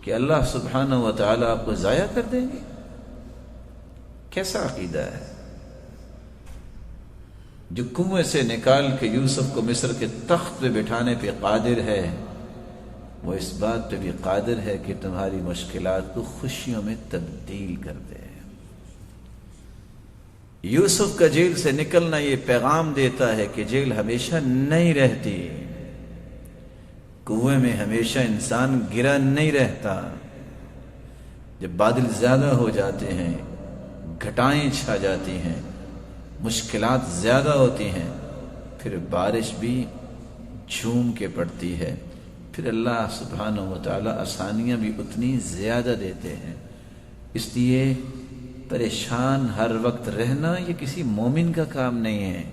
کہ اللہ سبحانہ و تعالیٰ آپ کو ضائع کر دیں گے؟ کیسا عقیدہ ہے؟ جو کنویں سے نکال کے یوسف کو مصر کے تخت پہ بٹھانے پہ قادر ہے، وہ اس بات پہ بھی قادر ہے کہ تمہاری مشکلات کو خوشیوں میں تبدیل کر دے۔ یوسف کا جیل سے نکلنا یہ پیغام دیتا ہے کہ جیل ہمیشہ نہیں رہتی، کنویں میں ہمیشہ انسان گرا نہیں رہتا۔ جب بادل زیادہ ہو جاتے ہیں، گھٹائیں چھا جاتی ہیں، مشکلات زیادہ ہوتی ہیں، پھر بارش بھی جھوم کے پڑتی ہے، پھر اللہ سبحانہ و تعالی آسانیاں بھی اتنی زیادہ دیتے ہیں۔ اس لیے پریشان ہر وقت رہنا یہ کسی مومن کا کام نہیں ہے۔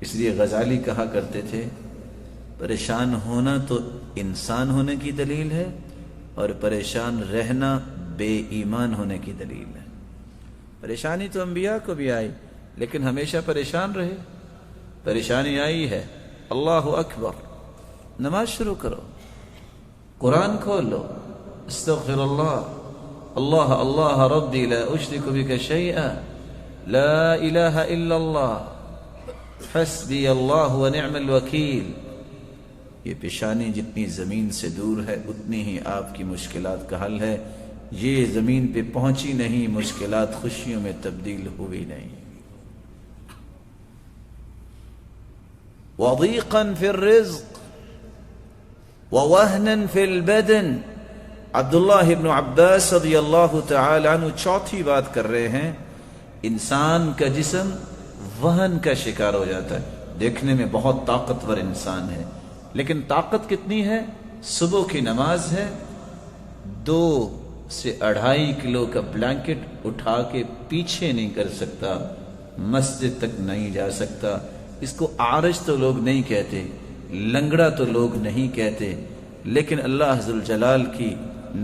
اس لیے غزالی کہا کرتے تھے، پریشان ہونا تو انسان ہونے کی دلیل ہے، اور پریشان رہنا بے ایمان ہونے کی دلیل ہے۔ پریشانی تو انبیاء کو بھی آئی، لیکن ہمیشہ پریشان رہے؟ پریشانی آئی ہے، اللہ اکبر، نماز شروع کرو، قرآن کھول لو، استغفر اللہ، اللہ اللہ ربی لا اشرک بک شیئا، لا الہ الا اللہ، حسبی اللہ ونعم الوکیل۔ یہ پیشانی جتنی زمین سے دور ہے اتنی ہی آپ کی مشکلات کا حل ہے۔ یہ زمین پہ پہنچی نہیں، مشکلات خوشیوں میں تبدیل ہوئی نہیں۔ وضيقا في الرزق ووهنا في البدن۔ عبداللہ ابن عباس رضی اللہ تعالی عنہ چوتھی بات کر رہے ہیں، انسان کا جسم وہن کا شکار ہو جاتا ہے۔ دیکھنے میں بہت طاقتور انسان ہے، لیکن طاقت کتنی ہے؟ صبح کی نماز ہے، 2 سے 2.5 کلو کا بلینکٹ اٹھا کے پیچھے نہیں کر سکتا، مسجد تک نہیں جا سکتا۔ اس کو عارج تو لوگ نہیں کہتے، لنگڑا تو لوگ نہیں کہتے، لیکن اللہ ذوالجلال کی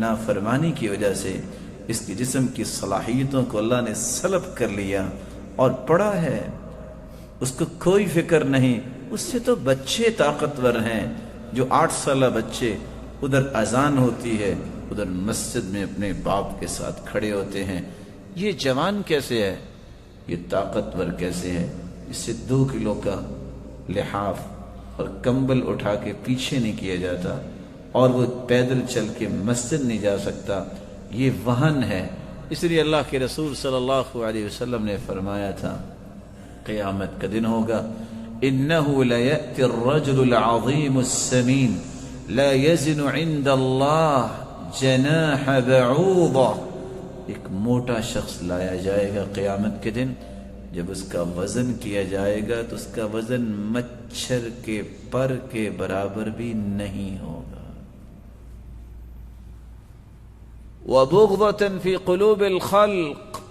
نافرمانی کی وجہ سے اس کے جسم کی صلاحیتوں کو اللہ نے سلب کر لیا اور پڑا ہے، اس کو کوئی فکر نہیں۔ اس سے تو بچے طاقتور ہیں، جو 8 سالہ بچے ادھر اذان ہوتی ہے، ادھر مسجد میں اپنے باپ کے ساتھ کھڑے ہوتے ہیں۔ یہ جوان کیسے ہے؟ یہ طاقتور کیسے ہے؟ اس سے 2 کلو کا لحاف اور کمبل اٹھا کے پیچھے نہیں کیا جاتا، اور وہ پیدل چل کے مسجد نہیں جا سکتا۔ یہ وہن ہے۔ اس لیے اللہ کے رسول صلی اللہ علیہ وسلم نے فرمایا تھا، قیامت کا دن ہوگا، إنه ليأتي الرجل العظيم السمين لا يزن عند الله جناح بعوضة۔ ایک موٹا شخص لایا جائے گا قیامت کے دن، جب اس کا وزن کیا جائے گا تو اس کا وزن مچھر کے پر کے برابر بھی نہیں ہوگا۔ وَبُغْضَةً فِي قُلُوبِ الْخَلْقِ۔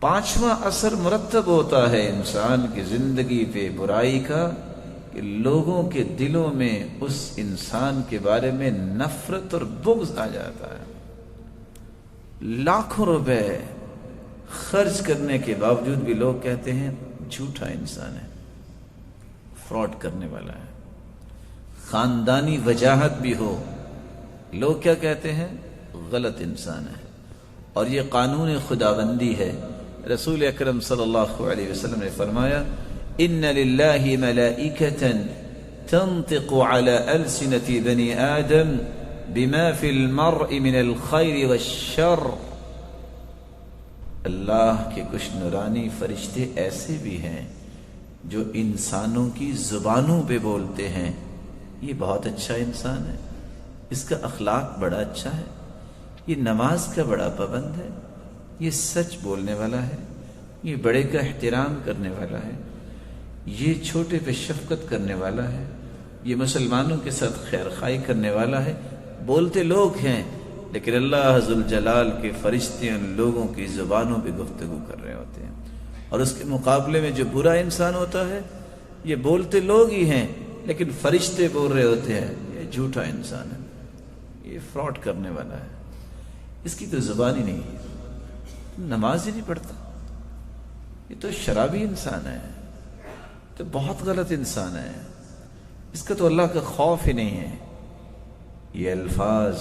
5واں اثر مرتب ہوتا ہے انسان کی زندگی پہ برائی کا، کہ لوگوں کے دلوں میں اس انسان کے بارے میں نفرت اور بغض آ جاتا ہے۔ لاکھوں روپے خرچ کرنے کے باوجود بھی لوگ کہتے ہیں جھوٹا انسان ہے، فراڈ کرنے والا ہے۔ خاندانی وجاہت بھی ہو، لوگ کیا کہتے ہیں؟ غلط انسان ہے۔ اور یہ قانون خداوندی ہے۔ رسول اکرم صلی اللہ علیہ وسلم نے فرمایا، ان للہ ملائکۃ تنطق علی السنۃ بنی آدم بما فی المرء من الخیر والشر۔ اللہ کے کچھ نورانی فرشتے ایسے بھی ہیں جو انسانوں کی زبانوں پہ بولتے ہیں، یہ بہت اچھا انسان ہے، اس کا اخلاق بڑا اچھا ہے، یہ نماز کا بڑا پابند ہے، یہ سچ بولنے والا ہے، یہ بڑے کا احترام کرنے والا ہے، یہ چھوٹے پہ شفقت کرنے والا ہے، یہ مسلمانوں کے ساتھ خیر خواہی کرنے والا ہے۔ بولتے لوگ ہیں، لیکن اللہ ذوالجلال کے فرشتے ان لوگوں کی زبانوں پہ گفتگو کر رہے ہوتے ہیں۔ اور اس کے مقابلے میں جو برا انسان ہوتا ہے، یہ بولتے لوگ ہی ہیں لیکن فرشتے بول رہے ہوتے ہیں یہ جھوٹا انسان ہے، یہ فراڈ کرنے والا ہے، اس کی تو زبان ہی نہیں ہے، نماز ہی نہیں پڑھتا، یہ تو شرابی انسان ہے، تو بہت غلط انسان ہے، اس کا تو اللہ کا خوف ہی نہیں ہے۔ یہ الفاظ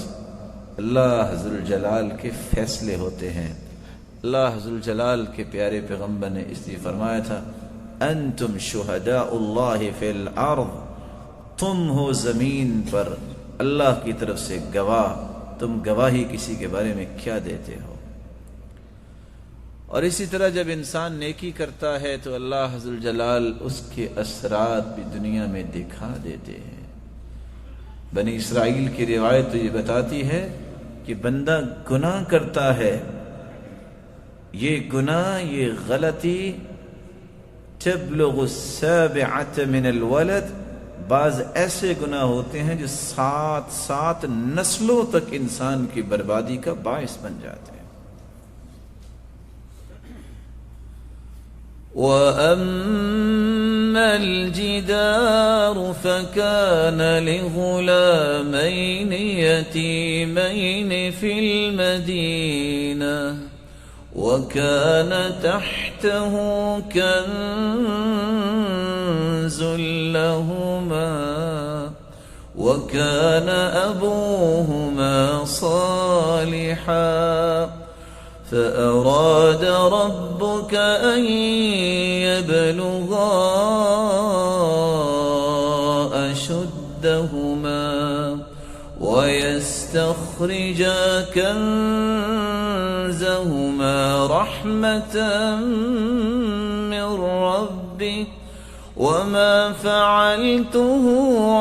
اللہ ذوالجلال کے فیصلے ہوتے ہیں۔ اللہ ذوالجلال کے پیارے پیغمبر نے اس لیے فرمایا تھا انتم شہداء اللہ فی الارض، تم ہو زمین پر اللہ کی طرف سے گواہ، تم گواہی کسی کے بارے میں کیا دیتے ہو؟ اور اسی طرح جب انسان نیکی کرتا ہے تو اللہ ذوالجلال اس کے اثرات بھی دنیا میں دکھا دیتے ہیں۔ بنی اسرائیل کی روایت تو یہ بتاتی ہے کہ بندہ گناہ کرتا ہے، یہ گناہ، یہ غلطی تبلغ السابعۃ من الولد، بعض ایسے گناہ ہوتے ہیں جو 7 نسلوں تک انسان کی بربادی کا باعث بن جاتے ہیں۔ وَأَمَّا الْجِدَارُ فَكَانَ لِغُلَامَيْنِ يَتِيمَيْنِ فِي الْمَدِينَةِ وَكَانَ تَحْتَهُ كَنْزٌ لَهُمَا وَكَانَ أَبُوهُمَا صَالِحًا فأراد ربك أن يبلغا أشدهما ويستخرجا كنزهما رحمة من ربك وما فعلته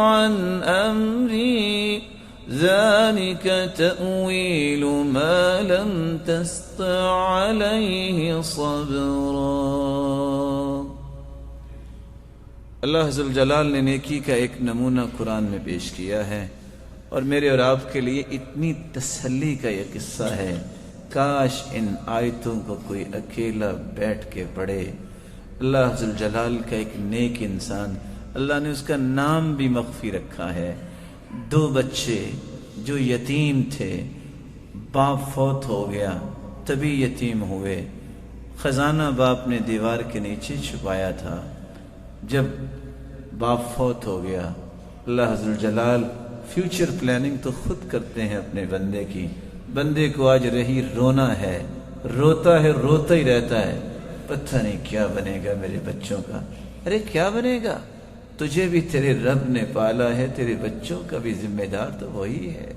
عن أمري ذلك تأويل ما لم تستطع عليه صبرا۔ اللہ ذوالجلال نے نیکی کا ایک نمونہ قرآن میں پیش کیا ہے، اور میرے اور آپ کے لیے اتنی تسلی کا یہ قصہ ہے، کاش ان آیتوں کو کوئی اکیلا بیٹھ کے پڑھے۔ اللہ ذوالجلال کا ایک نیک انسان، اللہ نے اس کا نام بھی مخفی رکھا ہے۔ 2 بچے جو یتیم تھے، باپ فوت ہو گیا تبھی یتیم ہوئے، خزانہ باپ نے دیوار کے نیچے چھپایا تھا۔ جب باپ فوت ہو گیا، اللہ ذوالجلال فیوچر پلاننگ تو خود کرتے ہیں اپنے بندے کی۔ بندے کو آج رہی رونا ہے، روتا ہے، روتا ہی رہتا ہے، پتہ نہیں کیا بنے گا میرے بچوں کا۔ ارے کیا بنے گا؟ تجھے بھی تیرے رب نے پالا ہے، تیرے بچوں کا بھی ذمہ دار تو وہی ہے۔